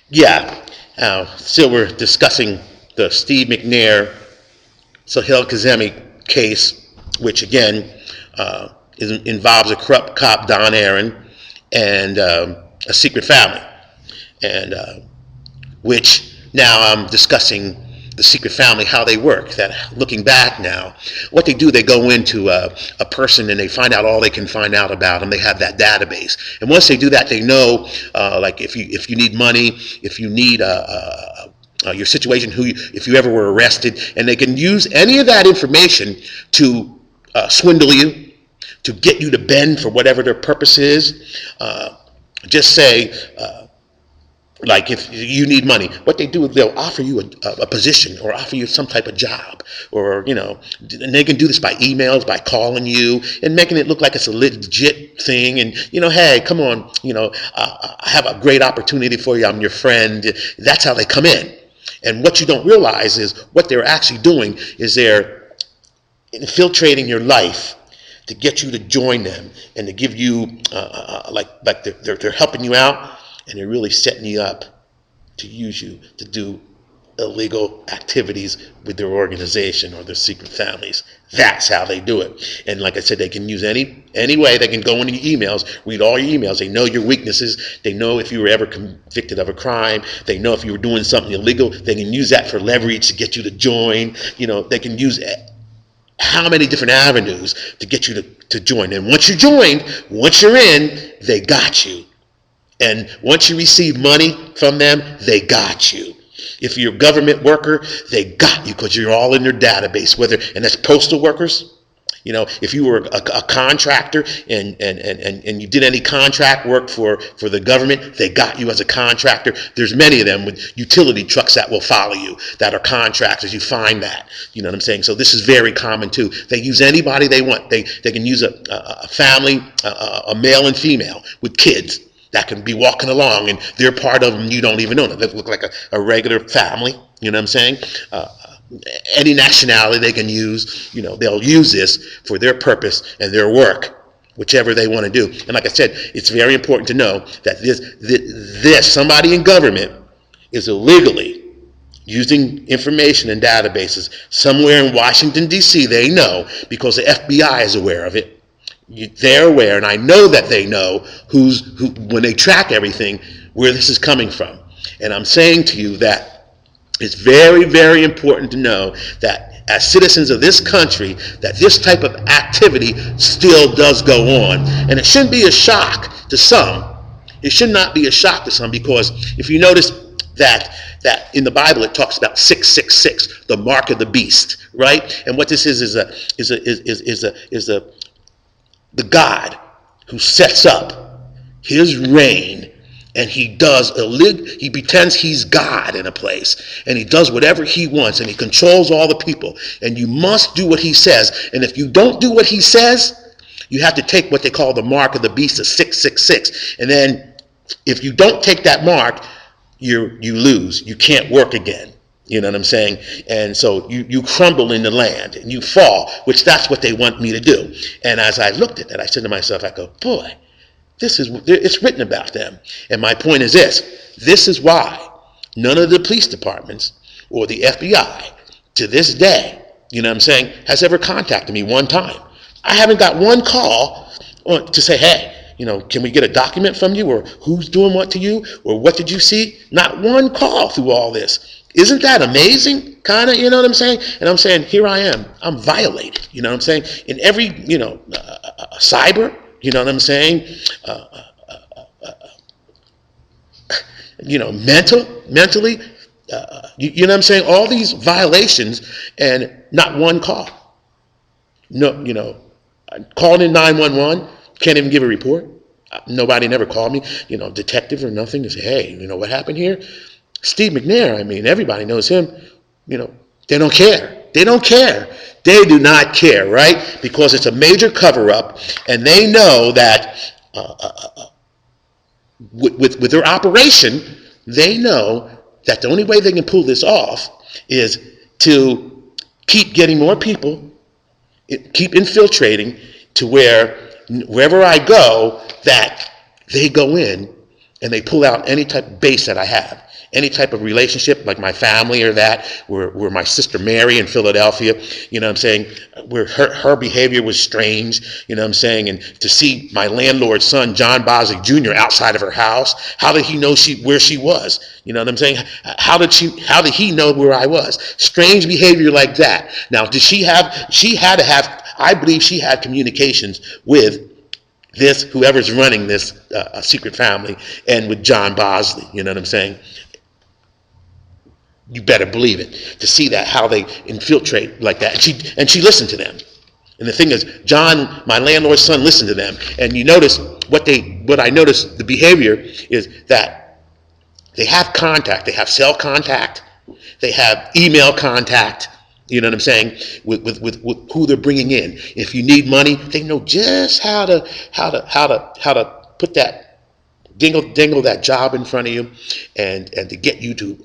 Yeah. Still, we're discussing the Steve McNair Sahel Kazemi case, which again involves a corrupt cop, Don Aaron, and a secret family, and which now I'm discussing the secret family, how they work. That looking back now, what they do, they go into a person and they find out all they can find out about them. They have that database, and once they do that, they know, like if you need money, if you need your situation, if you ever were arrested, and they can use any of that information to swindle you, to get you to bend for whatever their purpose is. Just say, like if you need money, what they do is they'll offer you a position or offer you some type of job, or and they can do this by emails, by calling you and making it look like it's a legit thing. And hey, come on, I have a great opportunity for you. I'm your friend. That's how they come in. And what you don't realize is what they're actually doing is they're infiltrating your life to get you to join them and to give you like they're helping you out, and they're really setting you up to use you to do illegal activities with their organization or their secret families. That's how they do it. And like I said, they can use any way. They can go into your emails, read all your emails. They know your weaknesses. They know if you were ever convicted of a crime. They know if you were doing something illegal. They can use that for leverage to get you to join. They can use how many different avenues to get you to join. And once you joined, once you're in, they got you. And once you receive money from them, they got you. If you're a government worker, they got you because you're all in their database. And that's postal workers. If you were a contractor and you did any contract work for the government, they got you as a contractor. There's many of them with utility trucks that will follow you that are contractors. You find that. You know what I'm saying? So this is very common too. They use anybody they want. They can use a family, a male and female with kids that can be walking along, and they're part of them. You don't even know them. They look like a regular family. You know what I'm saying? Any nationality they can use. They'll use this for their purpose and their work, whichever they want to do. And like I said, it's very important to know that this somebody in government is illegally using information and databases somewhere in Washington, D.C. They know because the FBI is aware of it. They're aware, and I know that they know who when they track everything, where this is coming from. And I'm saying to you that it's very, very important to know that as citizens of this country, that this type of activity still does go on. And it shouldn't be a shock to some. It should not be a shock to some, because if you notice that in the Bible it talks about 666, the mark of the beast, right? And what this is the God who sets up his reign, and he pretends he's God in a place, and he does whatever he wants, and he controls all the people, and you must do what he says. And if you don't do what he says, you have to take what they call the mark of the beast, of 666. And then if you don't take that mark, you lose. You can't work again. You know what I'm saying? And so you crumble in the land and you fall, which that's what they want me to do. And as I looked at that, I said to myself, I go, boy, it's written about them. And my point is this is why none of the police departments or the FBI to this day, you know what I'm saying, has ever contacted me one time. I haven't got one call to say, hey, can we get a document from you, or who's doing what to you, or what did you see? Not one call through all this. Isn't that amazing? Kind of, you know what I'm saying? And I'm saying, here I am. I'm violated. You know what I'm saying? In every, cyber, you know what I'm saying? Mentally, you know what I'm saying? All these violations and not one call. No, called in 911, can't even give a report. Nobody never called me, detective or nothing to say, hey, what happened here? Steve McNair, everybody knows him. They don't care. They don't care. They do not care, right? Because it's a major cover-up, and they know that with their operation, they know that the only way they can pull this off is to keep getting more people, keep infiltrating to wherever I go, that they go in and they pull out any type of base that I have, any type of relationship, like my family or that, where my sister Mary in Philadelphia, you know what I'm saying, where her behavior was strange, you know what I'm saying, and to see my landlord's son, John Boswick Jr., outside of her house, how did he know where she was? You know what I'm saying? How did he know where I was? Strange behavior like that. Now, she had to have, I believe she had communications with whoever's running this secret family, and with John Bosley, you know what I'm saying? You better believe it. To see that, how they infiltrate like that, and she listened to them. And the thing is, John, my landlord's son, listened to them. And you notice what I noticed, the behavior is that they have contact. They have cell contact. They have email contact. You know what I'm saying? With who they're bringing in. If you need money, they know just how to put that dingle that job in front of you, and to get you to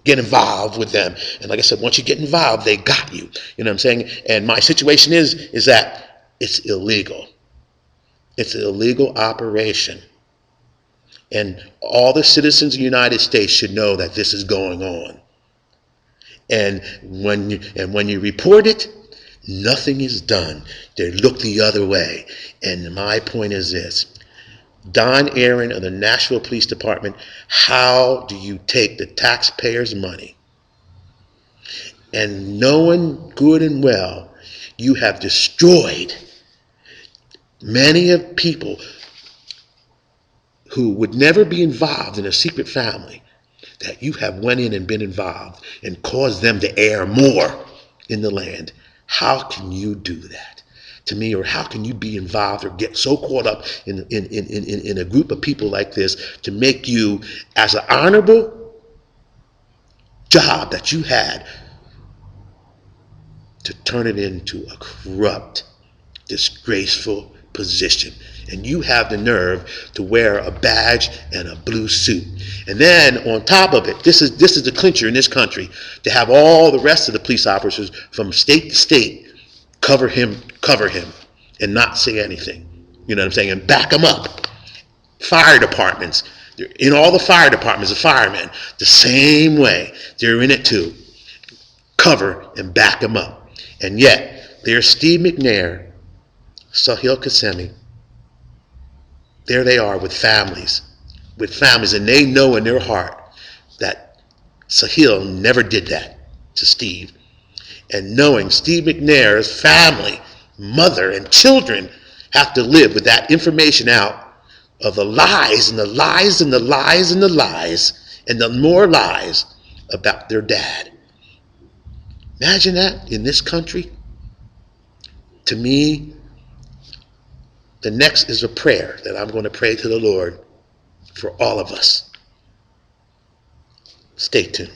get involved with them. And like I said, once you get involved, they got you. You know what I'm saying? And my situation is that it's illegal. It's an illegal operation. And all the citizens of the United States should know that this is going on. And when you report it, nothing is done. They look the other way. And my point is this: Don Aaron of the Nashville Police Department, how do you take the taxpayers' money and, knowing good and well, you have destroyed many of people who would never be involved in a secret family, that you have went in and been involved and caused them to err more in the land? How can you do that to me? Or how can you be involved or get so caught up in a group of people like this, to make you, as an honorable job that you had, to turn it into a corrupt, disgraceful position? And you have the nerve to wear a badge and a blue suit. And then on top of it, this is the clincher in this country, to have all the rest of the police officers from state to state cover him, and not say anything. You know what I'm saying? And back him up. Fire departments, in all the fire departments, the firemen, the same way. They're in it too. Cover and back him up. And yet, there's Steve McNair, Sahil Kasemi. There they are with families, and they know in their heart that Sahil never did that to Steve. And knowing Steve McNair's family, mother and children, have to live with that information out of the lies and the lies and the lies and the lies and the more lies about their dad. Imagine that in this country. To me, the next is a prayer that I'm going to pray to the Lord for all of us. Stay tuned.